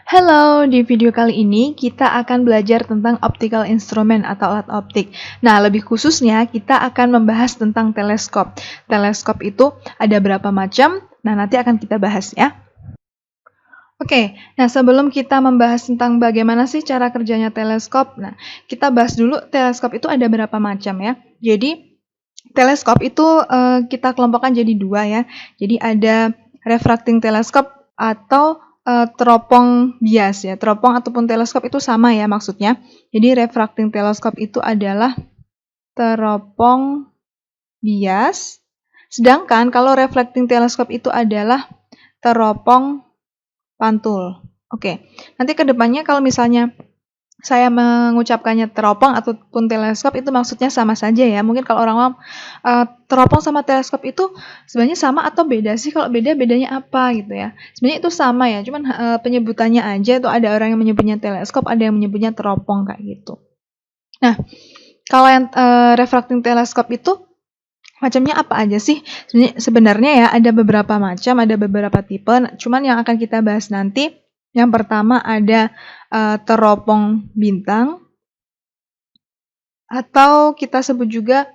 Halo, di video kali ini kita akan belajar tentang optical instrument atau alat optik. Nah, lebih khususnya kita akan membahas tentang teleskop. Teleskop itu ada berapa macam? Nah, nanti akan kita bahas ya. Oke, nah sebelum kita membahas tentang bagaimana sih cara kerjanya teleskop, nah kita bahas dulu teleskop itu ada berapa macam ya. Jadi, teleskop itu kita kelompokkan jadi dua ya. Jadi ada refracting teleskop atau teropong bias ya. Teropong ataupun teleskop itu sama ya maksudnya. Jadi refracting teleskop itu adalah teropong bias. Sedangkan kalau reflecting teleskop itu adalah teropong pantul. Oke, nanti ke depannya kalau misalnya saya mengucapkannya teropong ataupun teleskop itu maksudnya sama saja ya. Mungkin kalau orang awam teropong sama teleskop itu sebenarnya sama atau beda sih? Kalau beda, bedanya apa gitu ya. Sebenarnya itu sama ya, cuman penyebutannya aja itu ada orang yang menyebutnya teleskop, ada yang menyebutnya teropong kayak gitu. Nah, kalau yang refracting teleskop itu macamnya apa aja sih? Sebenarnya ya ada beberapa macam, ada beberapa tipe. Cuman yang akan kita bahas nanti, yang pertama ada teropong bintang, atau kita sebut juga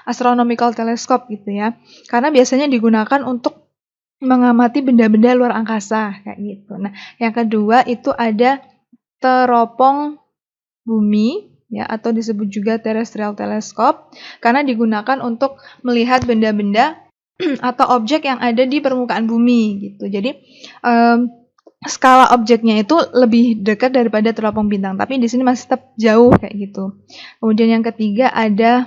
astronomical telescope gitu ya. Karena biasanya digunakan untuk mengamati benda-benda luar angkasa kayak gitu. Nah, yang kedua itu ada teropong bumi ya, atau disebut juga terrestrial telescope karena digunakan untuk melihat benda-benda atau objek yang ada di permukaan bumi gitu. Jadi skala objeknya itu lebih dekat daripada teropong bintang, tapi di sini masih tetap jauh kayak gitu. Kemudian yang ketiga ada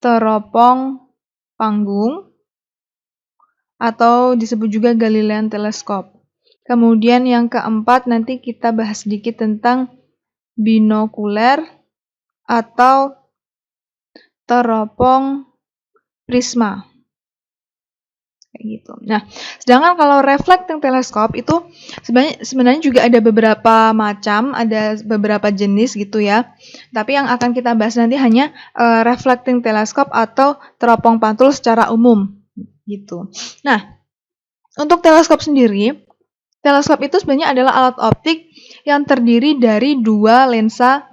teropong panggung atau disebut juga Galilean telescope. Kemudian yang keempat nanti kita bahas sedikit tentang binokuler atau teropong prisma. Kayak gitu. Nah, sedangkan kalau reflecting teleskop itu sebenarnya juga ada beberapa macam, ada beberapa jenis gitu ya. Tapi yang akan kita bahas nanti hanya reflecting teleskop atau teropong pantul secara umum gitu. Nah, untuk teleskop sendiri, teleskop itu sebenarnya adalah alat optik yang terdiri dari dua lensa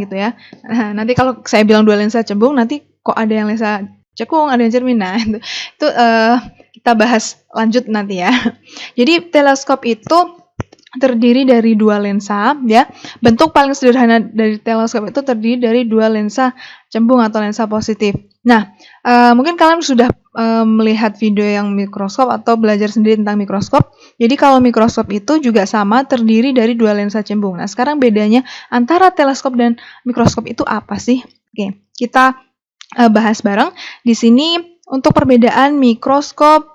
gitu ya. Nah, nanti kalau saya bilang dua lensa cembung, nanti kok ada yang lensa cekung, ada yang cermin. Nah, itu kita bahas lanjut nanti ya. Jadi teleskop itu terdiri dari dua lensa ya. Bentuk paling sederhana dari teleskop itu terdiri dari dua lensa cembung atau lensa positif. Nah, mungkin kalian sudah melihat video yang mikroskop atau belajar sendiri tentang mikroskop. Jadi kalau mikroskop itu juga sama terdiri dari dua lensa cembung. Nah, sekarang bedanya antara teleskop dan mikroskop itu apa sih? Oke, kita bahas bareng. Di sini untuk perbedaan mikroskop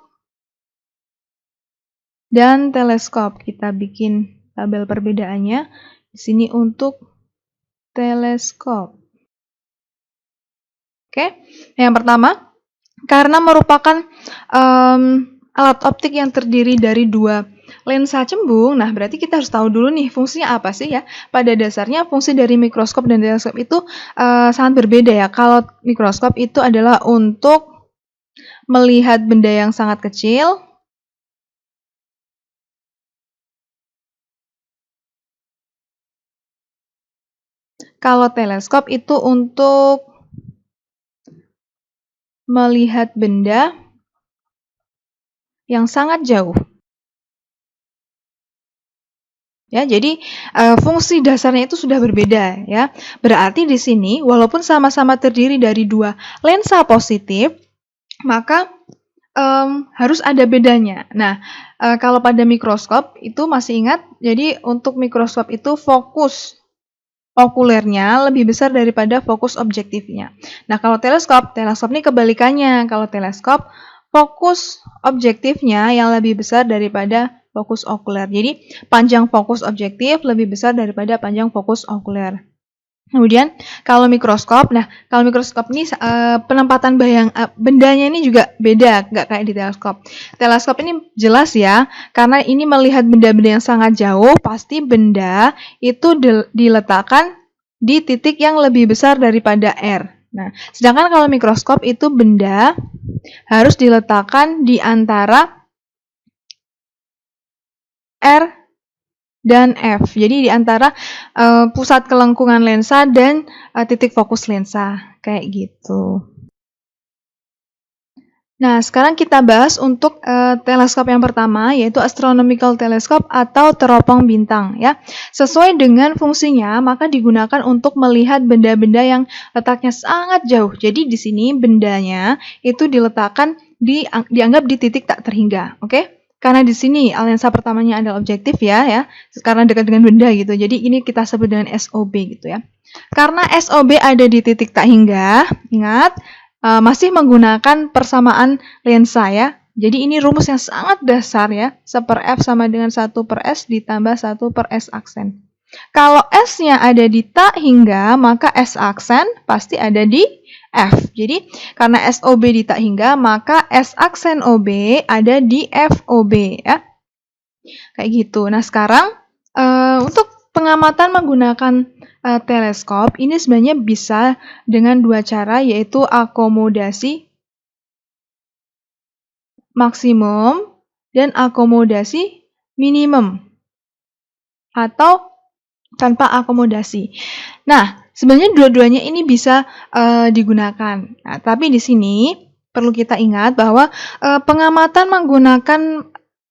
dan teleskop, kita bikin tabel perbedaannya. Di sini untuk teleskop. Oke, yang pertama, karena merupakan alat optik yang terdiri dari dua lensa cembung, nah berarti kita harus tahu dulu nih fungsinya apa sih ya. Pada dasarnya fungsi dari mikroskop dan teleskop itu sangat berbeda ya. Kalau mikroskop itu adalah untuk melihat benda yang sangat kecil. Kalau teleskop itu untuk melihat benda yang sangat jauh. Ya, jadi fungsi dasarnya itu sudah berbeda ya. Berarti di sini walaupun sama-sama terdiri dari dua lensa positif, maka harus ada bedanya. Nah, kalau pada mikroskop itu masih ingat, jadi untuk mikroskop itu fokus okulernya lebih besar daripada fokus objektifnya. Nah, kalau teleskop ini kebalikannya. Kalau teleskop, fokus objektifnya yang lebih besar daripada fokus okuler. Jadi, panjang fokus objektif lebih besar daripada panjang fokus okuler. Kemudian, kalau mikroskop, nah kalau mikroskop ini penempatan bendanya ini juga beda, nggak kayak di teleskop. Teleskop ini jelas ya, karena ini melihat benda-benda yang sangat jauh, pasti benda itu diletakkan di titik yang lebih besar daripada R. Nah, sedangkan kalau mikroskop itu benda harus diletakkan di antara R, dan F. Jadi di antara pusat kelengkungan lensa dan titik fokus lensa. Kayak gitu. Nah, sekarang kita bahas untuk teleskop yang pertama, yaitu astronomical telescope atau teropong bintang. Ya, sesuai dengan fungsinya, maka digunakan untuk melihat benda-benda yang letaknya sangat jauh. Jadi di sini bendanya itu diletakkan dianggap di titik tak terhingga. Oke? Karena di sini lensa pertamanya adalah objektif ya, karena dekat dengan benda gitu. Jadi ini kita sebut dengan SOB gitu ya. Karena SOB ada di titik tak hingga, ingat. Masih menggunakan persamaan lensa ya. Jadi ini rumus yang sangat dasar ya. 1/F sama dengan 1/S ditambah 1/S aksen. Kalau S-nya ada di tak hingga, maka S aksen pasti ada di F. Jadi karena SOB di tak hingga, maka S aksen OB ada di FOB ya. Kayak gitu. Nah sekarang untuk pengamatan menggunakan teleskop ini sebenarnya bisa dengan dua cara, yaitu akomodasi maksimum dan akomodasi minimum atau tanpa akomodasi. Nah, sebenarnya dua-duanya ini bisa digunakan. Nah, tapi di sini perlu kita ingat bahwa pengamatan menggunakan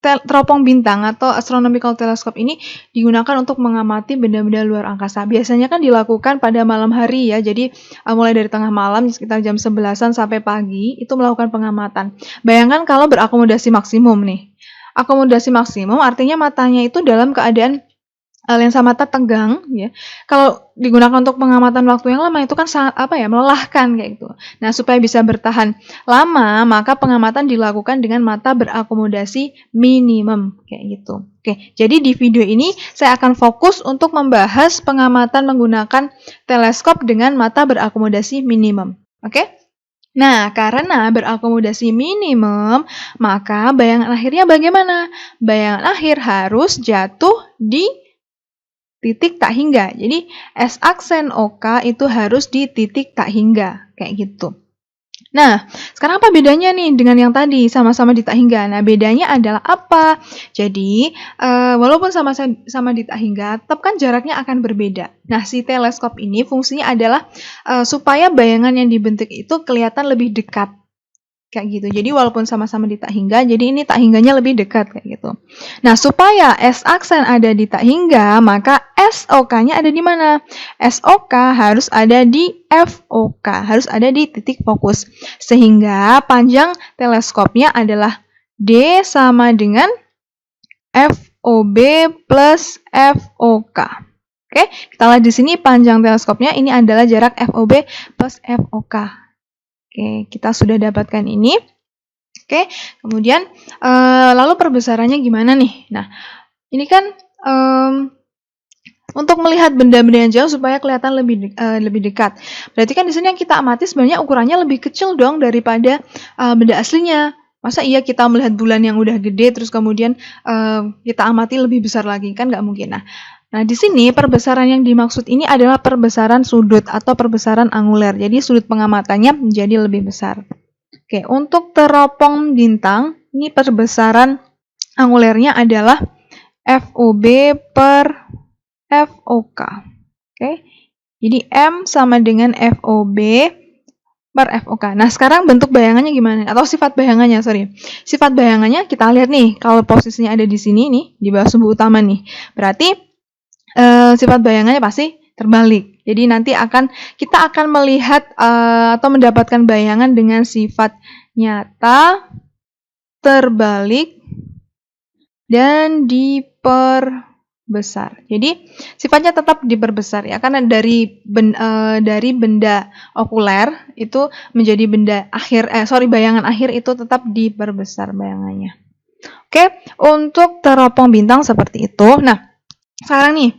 teropong bintang atau astronomical telescope ini digunakan untuk mengamati benda-benda luar angkasa. Biasanya kan dilakukan pada malam hari ya. Jadi mulai dari tengah malam sekitar jam 11-an sampai pagi itu melakukan pengamatan. Bayangkan kalau berakomodasi maksimum nih. Akomodasi maksimum artinya matanya itu dalam keadaan lensa mata tegang ya. Kalau digunakan untuk pengamatan waktu yang lama itu kan sangat melelahkan kayak gitu. Nah, supaya bisa bertahan lama, maka pengamatan dilakukan dengan mata berakomodasi minimum kayak gitu. Oke, jadi di video ini saya akan fokus untuk membahas pengamatan menggunakan teleskop dengan mata berakomodasi minimum. Oke? Nah, karena berakomodasi minimum, maka bayangan akhirnya bagaimana? Bayangan akhir harus jatuh di titik tak hingga. Jadi S aksen OK itu harus di titik tak hingga, kayak gitu. Nah, sekarang apa bedanya nih dengan yang tadi sama-sama di tak hingga? Nah, bedanya adalah apa? Jadi, walaupun sama-sama di tak hingga, tetap kan jaraknya akan berbeda. Nah, si teleskop ini fungsinya adalah supaya bayangan yang dibentuk itu kelihatan lebih dekat. Kayak gitu. Jadi walaupun sama-sama di tak hingga, jadi ini tak hingganya lebih dekat kayak gitu. Nah, supaya S aksen ada di tak hingga, maka SOK-nya ada di mana? SOK harus ada di FOK, harus ada di titik fokus. Sehingga panjang teleskopnya adalah D sama dengan FOB plus FOK. Oke, kita lihat di sini panjang teleskopnya ini adalah jarak FOB plus FOK. Oke, kita sudah dapatkan ini. Oke, kemudian lalu perbesarannya gimana nih? Nah, ini kan untuk melihat benda-benda yang jauh supaya kelihatan lebih dekat. Berarti kan di sini yang kita amati sebenarnya ukurannya lebih kecil dong daripada benda aslinya. Masa iya kita melihat bulan yang udah gede terus kemudian kita amati lebih besar lagi? Kan nggak mungkin. Nah, di sini perbesaran yang dimaksud ini adalah perbesaran sudut atau perbesaran anguler. Jadi sudut pengamatannya menjadi lebih besar. Oke, untuk teropong bintang, ini perbesaran angulernya adalah FOB per FOK. Oke, jadi M sama dengan FOB per FOK. Nah, sekarang bentuk bayangannya gimana? Atau sifat bayangannya, Sifat bayangannya kita lihat nih, kalau posisinya ada di sini nih, di bawah sumbu utama nih. Berarti sifat bayangannya pasti terbalik. Jadi nanti kita akan melihat atau mendapatkan bayangan dengan sifat nyata, terbalik, dan diperbesar. Jadi sifatnya tetap diperbesar ya, karena dari benda okuler itu menjadi bayangan akhir itu tetap diperbesar bayangannya. Oke, untuk teropong bintang seperti itu. Nah, sekarang nih,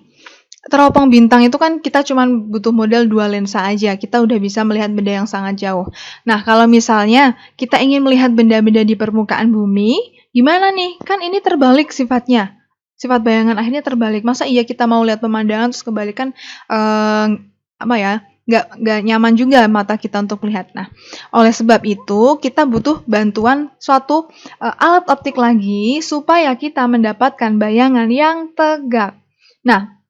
teropong bintang itu kan kita cuma butuh modal 2 lensa aja. Kita udah bisa melihat benda yang sangat jauh. Nah, kalau misalnya kita ingin melihat benda-benda di permukaan bumi, gimana nih? Kan ini terbalik sifatnya. Sifat bayangan akhirnya terbalik. Masa iya kita mau lihat pemandangan terus kebalikan nggak nyaman juga mata kita untuk melihat. Nah, oleh sebab itu kita butuh bantuan suatu alat optik lagi supaya kita mendapatkan bayangan yang tegak. Nah,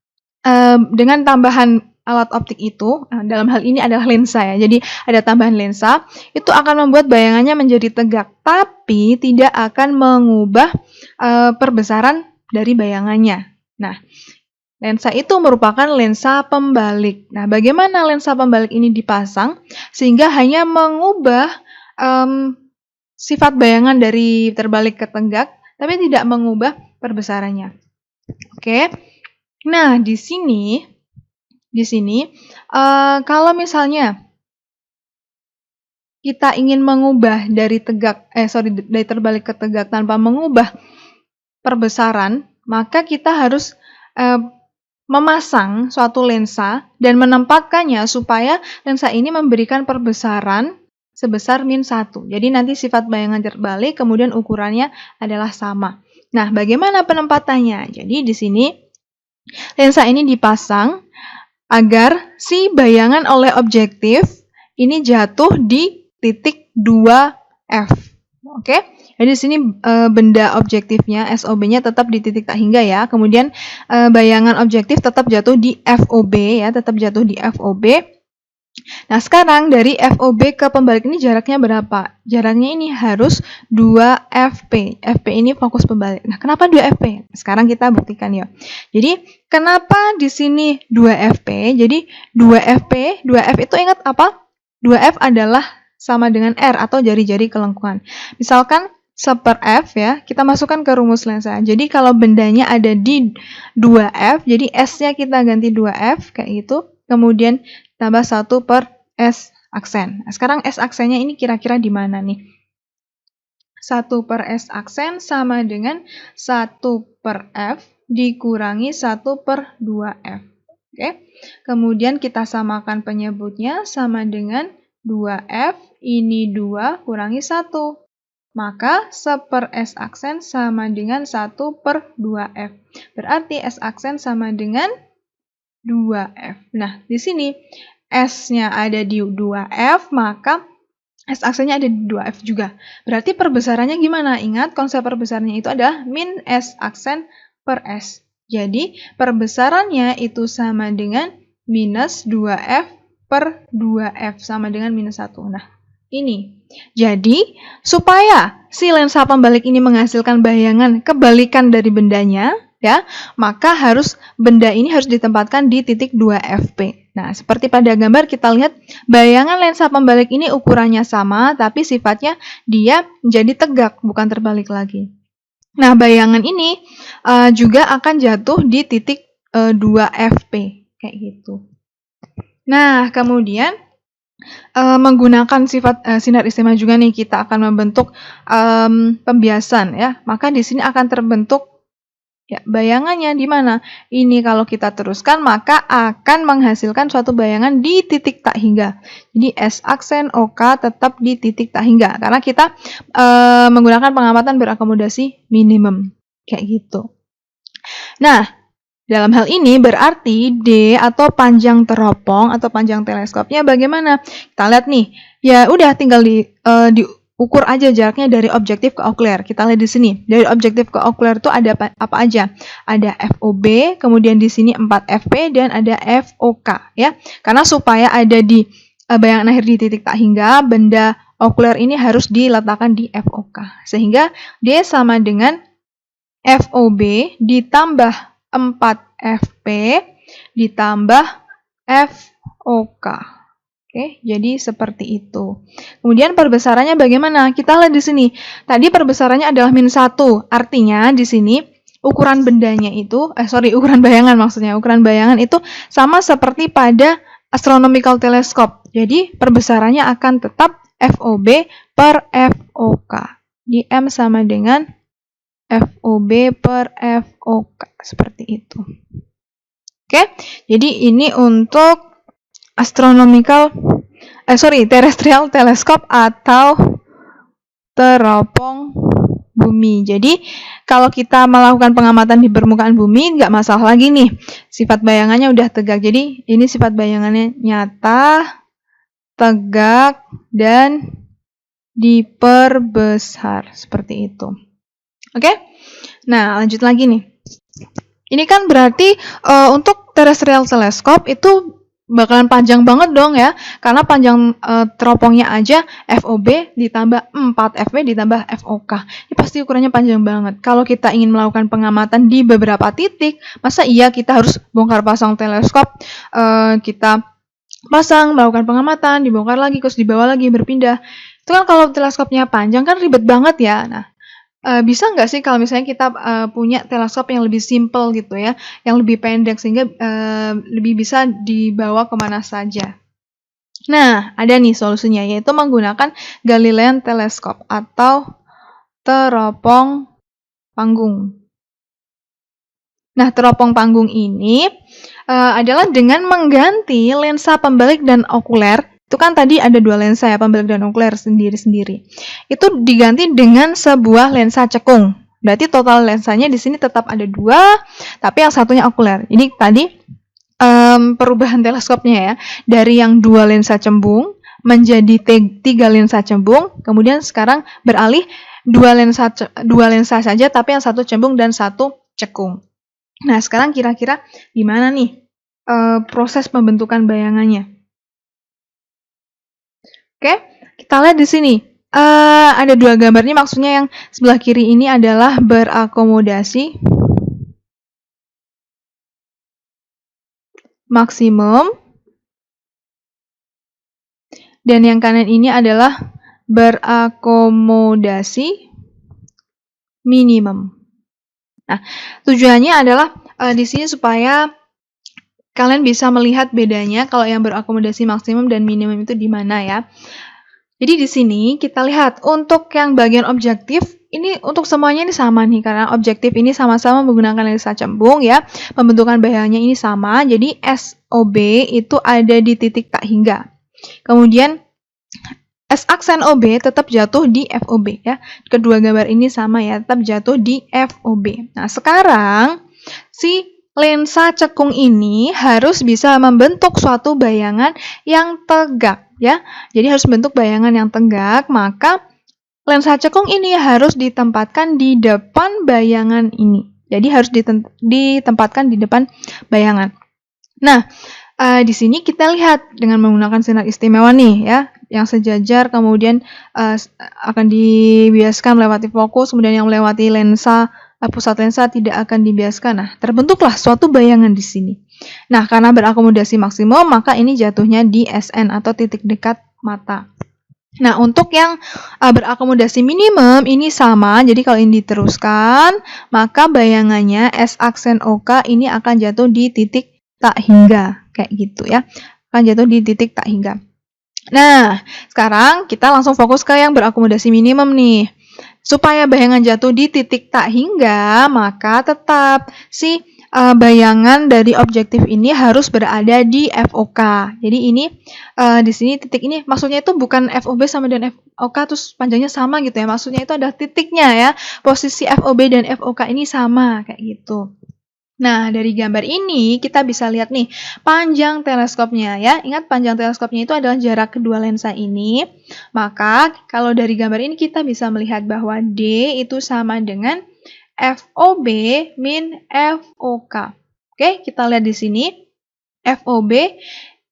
dengan tambahan alat optik itu, dalam hal ini adalah lensa ya. Jadi ada tambahan lensa, itu akan membuat bayangannya menjadi tegak, tapi tidak akan mengubah perbesaran dari bayangannya. Nah, lensa itu merupakan lensa pembalik. Nah, bagaimana lensa pembalik ini dipasang sehingga hanya mengubah sifat bayangan dari terbalik ke tegak, tapi tidak mengubah perbesarannya. Oke. Nah, di sini kalau misalnya kita ingin mengubah dari terbalik ke tegak tanpa mengubah perbesaran, maka kita harus memasang suatu lensa dan menempatkannya supaya lensa ini memberikan perbesaran sebesar -1. Jadi nanti sifat bayangan terbalik, kemudian ukurannya adalah sama. Nah, bagaimana penempatannya? Jadi di sini lensa ini dipasang agar si bayangan oleh objektif ini jatuh di titik 2F. Oke? Jadi di sini benda objektifnya, SOB-nya tetap di titik tak hingga ya. Kemudian bayangan objektif tetap jatuh di FOB ya, tetap jatuh di FOB. Nah, sekarang dari FOB ke pembalik ini jaraknya berapa? Jaraknya ini harus 2FP. FP ini fokus pembalik. Nah, kenapa 2FP? Sekarang kita buktikan ya. Jadi, kenapa di sini 2FP? Jadi, 2FP, 2F itu ingat apa? 2F adalah sama dengan R atau jari-jari kelengkungan. Misalkan 1/F ya, kita masukkan ke rumus lensa. Jadi kalau bendanya ada di 2F, jadi S-nya kita ganti 2F kayak gitu. Kemudian tambah 1/S aksen. Nah, sekarang S aksennya ini kira-kira di mana nih? 1/S aksen sama dengan 1/F dikurangi 1/2F. Oke. Kemudian kita samakan penyebutnya sama dengan 2F, ini 2 kurangi 1. Maka 1/S aksen sama dengan 1/2F. Berarti S aksen sama dengan 2F. Nah, di sini S-nya ada di 2F, maka S aksennya ada di 2F juga. Berarti perbesarannya gimana? Ingat, konsep perbesarannya itu adalah min S aksen per S. Jadi, perbesarannya itu sama dengan minus 2F per 2F sama dengan -1. Nah, ini. Jadi, supaya si lensa pembalik ini menghasilkan bayangan kebalikan dari bendanya, ya, maka benda ini harus ditempatkan di titik 2FP. Nah, seperti pada gambar kita lihat bayangan lensa pembalik ini ukurannya sama, tapi sifatnya dia menjadi tegak, bukan terbalik lagi. Nah, bayangan ini juga akan jatuh di titik 2FP, kayak gitu. Nah, kemudian menggunakan sifat sinar istimewa juga nih, kita akan membentuk pembiasan ya. Maka di sini akan terbentuk ya bayangannya di mana? Ini kalau kita teruskan maka akan menghasilkan suatu bayangan di titik tak hingga. Jadi S aksen OK tetap di titik tak hingga karena kita menggunakan pengamatan berakomodasi minimum kayak gitu. Nah, dalam hal ini berarti D atau panjang teropong atau panjang teleskopnya bagaimana? Kita lihat nih, ya udah tinggal diukur aja jaraknya dari objektif ke okuler. Kita lihat di sini, dari objektif ke okuler itu ada apa aja? Ada FOB, kemudian di sini 4FP dan ada FOK ya. Karena supaya ada di bayangan akhir di titik tak hingga, benda okuler ini harus diletakkan di FOK. Sehingga D sama dengan FOB ditambah 4FP ditambah FOK. Oke, jadi seperti itu. Kemudian perbesarannya bagaimana? Kita lihat di sini. Tadi perbesarannya adalah -1. Artinya di sini ukuran bendanya itu, ukuran bayangan maksudnya. Ukuran bayangan itu sama seperti pada astronomical telescope. Jadi perbesarannya akan tetap FOB per FOK. Di M sama dengan FOB per FOK, seperti itu. Oke, jadi ini untuk terrestrial teleskop atau teropong bumi. Jadi kalau kita melakukan pengamatan di permukaan bumi, nggak masalah lagi nih. Sifat bayangannya udah tegak. Jadi ini sifat bayangannya nyata, tegak, dan diperbesar. Seperti itu. Oke? Nah, lanjut lagi nih. Ini kan berarti untuk terrestrial teleskop itu bakalan panjang banget dong ya, karena panjang teropongnya aja FOB ditambah 4 FW ditambah FOK. Ini pasti ukurannya panjang banget. Kalau kita ingin melakukan pengamatan di beberapa titik, masa iya kita harus bongkar pasang teleskop, kita pasang, melakukan pengamatan, dibongkar lagi, terus dibawa lagi, berpindah. Itu kan kalau teleskopnya panjang kan ribet banget ya. Nah, bisa nggak sih kalau misalnya kita punya teleskop yang lebih simple gitu ya, yang lebih pendek sehingga lebih bisa dibawa kemana saja. Nah, ada nih solusinya, yaitu menggunakan Galilean Telescope atau teropong panggung. Nah, teropong panggung ini adalah dengan mengganti lensa pembalik dan okuler. Itu kan tadi ada 2 lensa ya, pembalik dan okuler sendiri-sendiri. Itu diganti dengan sebuah lensa cekung. Berarti total lensanya di sini tetap ada 2, tapi yang satunya okuler. Ini tadi perubahan teleskopnya ya, dari yang 2 lensa cembung menjadi 3 lensa cembung, kemudian sekarang beralih 2 lensa saja, tapi yang satu cembung dan satu cekung. Nah, sekarang kira-kira gimana nih proses pembentukan bayangannya? Oke, kita lihat di sini. Ada 2 gambar nih, maksudnya yang sebelah kiri ini adalah berakomodasi maksimum, dan yang kanan ini adalah berakomodasi minimum. Nah, tujuannya adalah di sini supaya kalian bisa melihat bedanya kalau yang berakomodasi maksimum dan minimum itu di mana ya. Jadi di sini kita lihat untuk yang bagian objektif, ini untuk semuanya ini sama nih, karena objektif ini sama-sama menggunakan lensa cembung ya. Pembentukan bayangannya ini sama, jadi SOB itu ada di titik tak hingga. Kemudian S aksen OB tetap jatuh di FOB ya. Kedua gambar ini sama ya, tetap jatuh di FOB. Nah, sekarang si lensa cekung ini harus bisa membentuk suatu bayangan yang tegak ya. Jadi harus membentuk bayangan yang tegak, maka lensa cekung ini harus ditempatkan di depan bayangan ini. Jadi harus ditempatkan di depan bayangan. Nah, di sini kita lihat dengan menggunakan sinar istimewa nih ya, yang sejajar, kemudian akan dibiaskan melewati fokus, kemudian yang melewati lensa, pusat lensa tidak akan dibiaskan. Nah, terbentuklah suatu bayangan di sini. Nah, karena berakomodasi maksimum, maka ini jatuhnya di SN atau titik dekat mata. Nah, untuk yang berakomodasi minimum ini sama, jadi kalau ini diteruskan, maka bayangannya S aksen OK ini akan jatuh di titik tak hingga, kayak gitu ya. Akan jatuh di titik tak hingga. Nah, sekarang kita langsung fokus ke yang berakomodasi minimum nih. Supaya bayangan jatuh di titik tak hingga, maka tetap si bayangan dari objektif ini harus berada di FOK. Jadi ini di sini titik ini maksudnya itu bukan FOB sama dengan FOK terus panjangnya sama gitu ya. Maksudnya itu ada titiknya ya. Posisi FOB dan FOK ini sama kayak gitu. Nah, dari gambar ini kita bisa lihat nih panjang teleskopnya ya. Ingat panjang teleskopnya itu adalah jarak kedua lensa ini. Maka kalau dari gambar ini kita bisa melihat bahwa D itu sama dengan FOB min FOK. Oke, kita lihat di sini. FOB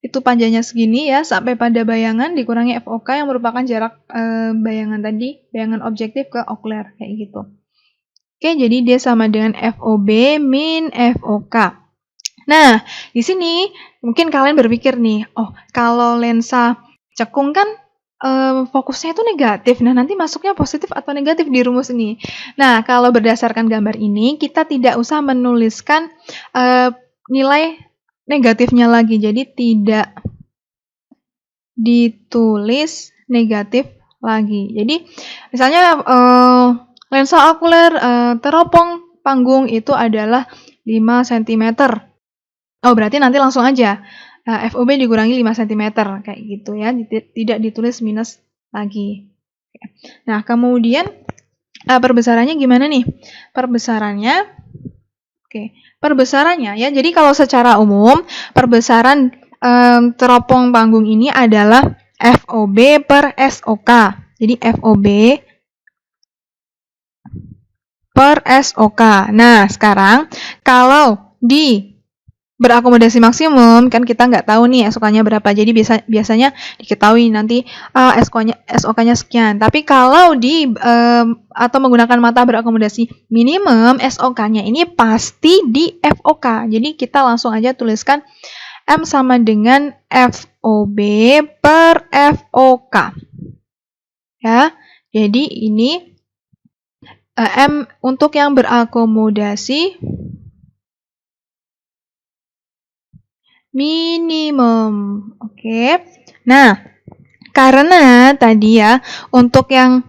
itu panjangnya segini ya, sampai pada bayangan dikurangi FOK yang merupakan jarak bayangan tadi, bayangan objektif ke okuler kayak gitu. Oke, jadi dia sama dengan FOB min FOK. Nah, di sini mungkin kalian berpikir nih, oh kalau lensa cekung kan fokusnya itu negatif. Nah, nanti masuknya positif atau negatif di rumus ini. Nah, kalau berdasarkan gambar ini, kita tidak usah menuliskan nilai negatifnya lagi. Jadi tidak ditulis negatif lagi. Jadi misalnya lensa okuler teropong panggung itu adalah 5 cm. Oh, berarti nanti langsung aja FOB dikurangi 5 cm kayak gitu ya, tidak ditulis minus lagi. Nah, kemudian Perbesarannya gimana nih? Perbesarannya, perbesarannya ya. Jadi kalau secara umum, perbesaran teropong panggung ini adalah FOB per SOK. Jadi FOB per SOK. Nah, sekarang kalau di berakomodasi maksimum, kan kita nggak tahu nih SOK-nya berapa. Jadi biasanya diketahui nanti SOK-nya sekian. Tapi kalau atau menggunakan mata berakomodasi minimum, SOK-nya ini pasti di FOK. Jadi kita langsung aja tuliskan M sama dengan FOB per FOK. Ya, jadi ini M untuk yang berakomodasi minimum. Oke. Nah, karena tadi ya untuk yang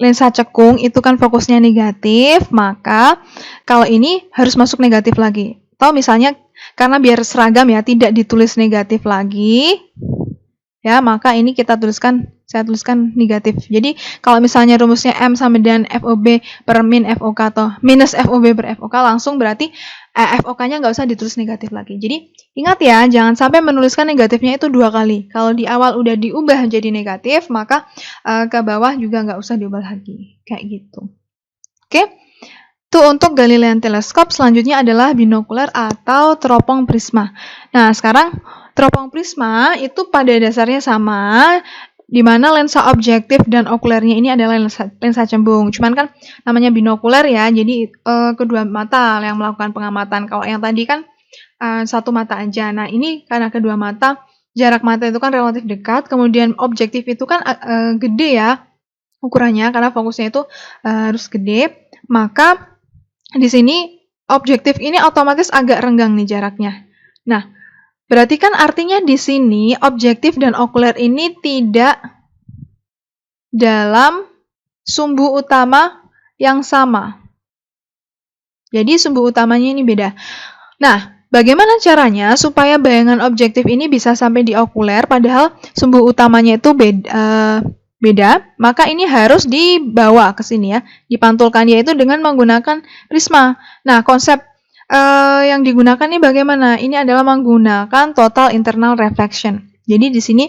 lensa cekung itu kan fokusnya negatif, maka kalau ini harus masuk negatif lagi. Atau misalnya karena biar seragam ya, tidak ditulis negatif lagi. Ya, maka ini saya tuliskan negatif. Jadi, kalau misalnya rumusnya M sama dengan FOB per min FOK atau minus FOB per FOK, langsung berarti FOK-nya nggak usah ditulis negatif lagi. Jadi, ingat ya, jangan sampai menuliskan negatifnya itu 2 kali. Kalau di awal udah diubah jadi negatif, maka ke bawah juga nggak usah diubah lagi. Kayak gitu. Oke? Itu untuk Galilean teleskop. Selanjutnya adalah binokular atau teropong prisma. Nah, sekarang teropong prisma itu pada dasarnya sama, di mana lensa objektif dan okulernya ini adalah lensa cembung. Cuman kan namanya binokular ya, jadi kedua mata yang melakukan pengamatan. Kalau yang tadi kan satu mata aja. Nah, ini karena kedua mata, jarak mata itu kan relatif dekat, kemudian objektif itu kan gede ya ukurannya, karena fokusnya itu harus gede. Maka di sini objektif ini otomatis agak renggang nih jaraknya. Nah, berarti kan artinya di sini objektif dan okuler ini tidak dalam sumbu utama yang sama. Jadi sumbu utamanya ini beda. Nah, bagaimana caranya supaya bayangan objektif ini bisa sampai di okuler padahal sumbu utamanya itu beda? Maka ini harus dibawa ke sini ya, dipantulkan, yaitu dengan menggunakan prisma. Nah, konsep yang digunakan ini bagaimana? Ini adalah menggunakan total internal reflection. Jadi di sini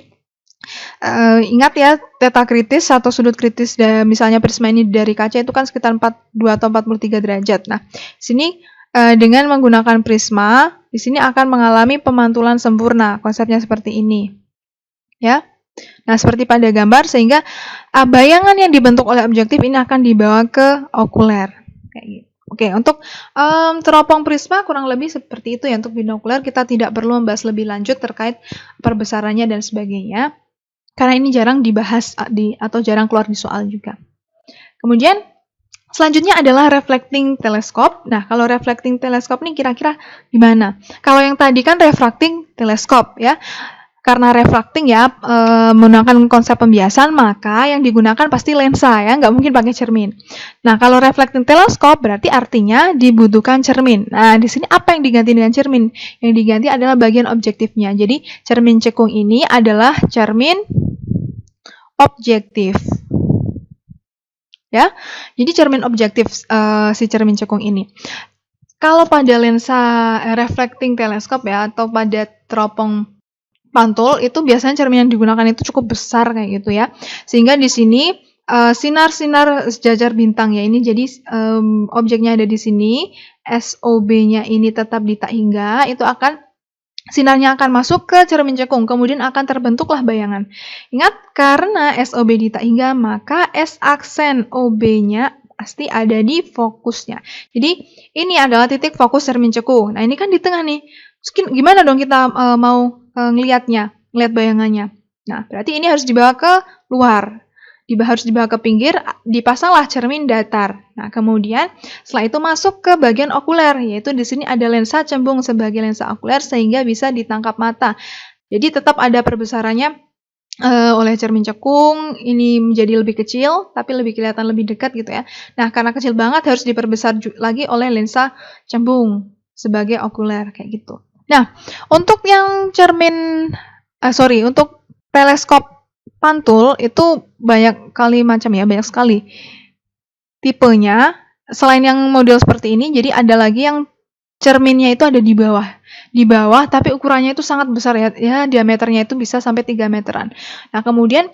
ingat ya, theta kritis atau sudut kritis misalnya prisma ini dari kaca itu kan sekitar 42 atau 43 derajat. Nah, sini dengan menggunakan prisma, di sini akan mengalami pemantulan sempurna. Konsepnya seperti ini. Ya. Nah, seperti pada gambar, sehingga bayangan yang dibentuk oleh objektif ini akan dibawa ke okuler. Kayak gitu. Oke, untuk teropong prisma kurang lebih seperti itu ya. Untuk binokular kita tidak perlu membahas lebih lanjut terkait perbesarannya dan sebagainya, karena ini jarang dibahas atau jarang keluar di soal juga. Kemudian selanjutnya adalah reflecting teleskop. Nah, kalau reflecting teleskop ini kira-kira gimana? Kalau yang tadi kan refracting teleskop ya. Karena refracting ya, menggunakan konsep pembiasan, maka yang digunakan pasti lensa ya, nggak mungkin pakai cermin. Nah, kalau reflecting teleskop berarti artinya dibutuhkan cermin. Nah, di sini apa yang diganti dengan cermin? Yang diganti adalah bagian objektifnya. Jadi, cermin cekung ini adalah cermin objektif. Ya, jadi cermin objektif si cermin cekung ini. Kalau pada lensa reflecting teleskop ya, atau pada teropong pantul, itu biasanya cermin yang digunakan itu cukup besar kayak gitu ya, sehingga di sini sinar-sinar sejajar bintang ya, ini jadi objeknya ada di sini, SOB-nya ini tetap di tak hingga, itu sinarnya akan masuk ke cermin cekung, kemudian akan terbentuklah bayangan. Ingat, karena SOB di tak hingga, maka S aksen OB-nya pasti ada di fokusnya. Jadi ini adalah titik fokus cermin cekung. Nah, ini kan di tengah nih. Gimana dong kita mau ngelihat bayangannya? Nah, berarti ini harus dibawa ke luar, harus dibawa ke pinggir, dipasanglah cermin datar. Nah, kemudian setelah itu masuk ke bagian okuler, yaitu di sini ada lensa cembung sebagai lensa okuler sehingga bisa ditangkap mata. Jadi tetap ada perbesarannya oleh cermin cekung, ini menjadi lebih kecil, tapi lebih kelihatan lebih dekat gitu ya. Nah, karena kecil banget harus diperbesar lagi oleh lensa cembung sebagai okuler kayak gitu. Nah, untuk yang untuk teleskop pantul itu banyak sekali. tipenya, selain yang model seperti ini, jadi ada lagi yang cerminnya itu ada di bawah. Di bawah, tapi ukurannya itu sangat besar ya. Ya, diameternya itu bisa sampai 3 meteran. Nah, kemudian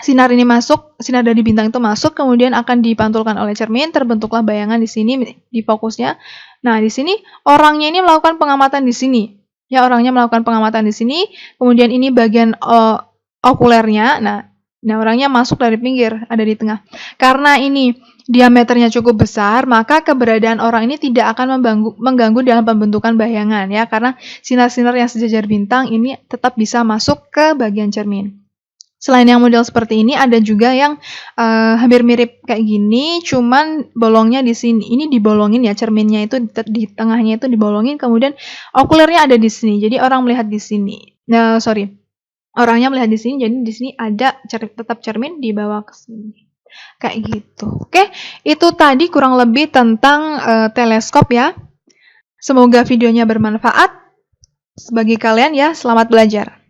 sinar ini masuk, sinar dari bintang itu masuk, kemudian akan dipantulkan oleh cermin, terbentuklah bayangan di sini di fokusnya. Nah, di sini orangnya ini melakukan pengamatan di sini. Ya, orangnya melakukan pengamatan di sini, kemudian ini bagian okulernya. Nah, orangnya masuk dari pinggir, ada di tengah. Karena ini diameternya cukup besar, maka keberadaan orang ini tidak akan mengganggu dalam pembentukan bayangan ya, karena sinar-sinar yang sejajar bintang ini tetap bisa masuk ke bagian cermin. Selain yang model seperti ini, ada juga yang hampir mirip kayak gini, cuman bolongnya di sini. Ini dibolongin ya, cerminnya itu di tengahnya itu dibolongin, kemudian okulernya ada di sini. Jadi orang melihat di sini. Nah, orangnya melihat di sini, jadi di sini ada tetap cermin di bawah ke sini. Kayak gitu. Oke, itu tadi kurang lebih tentang teleskop ya. Semoga videonya bermanfaat bagi kalian ya. Selamat belajar.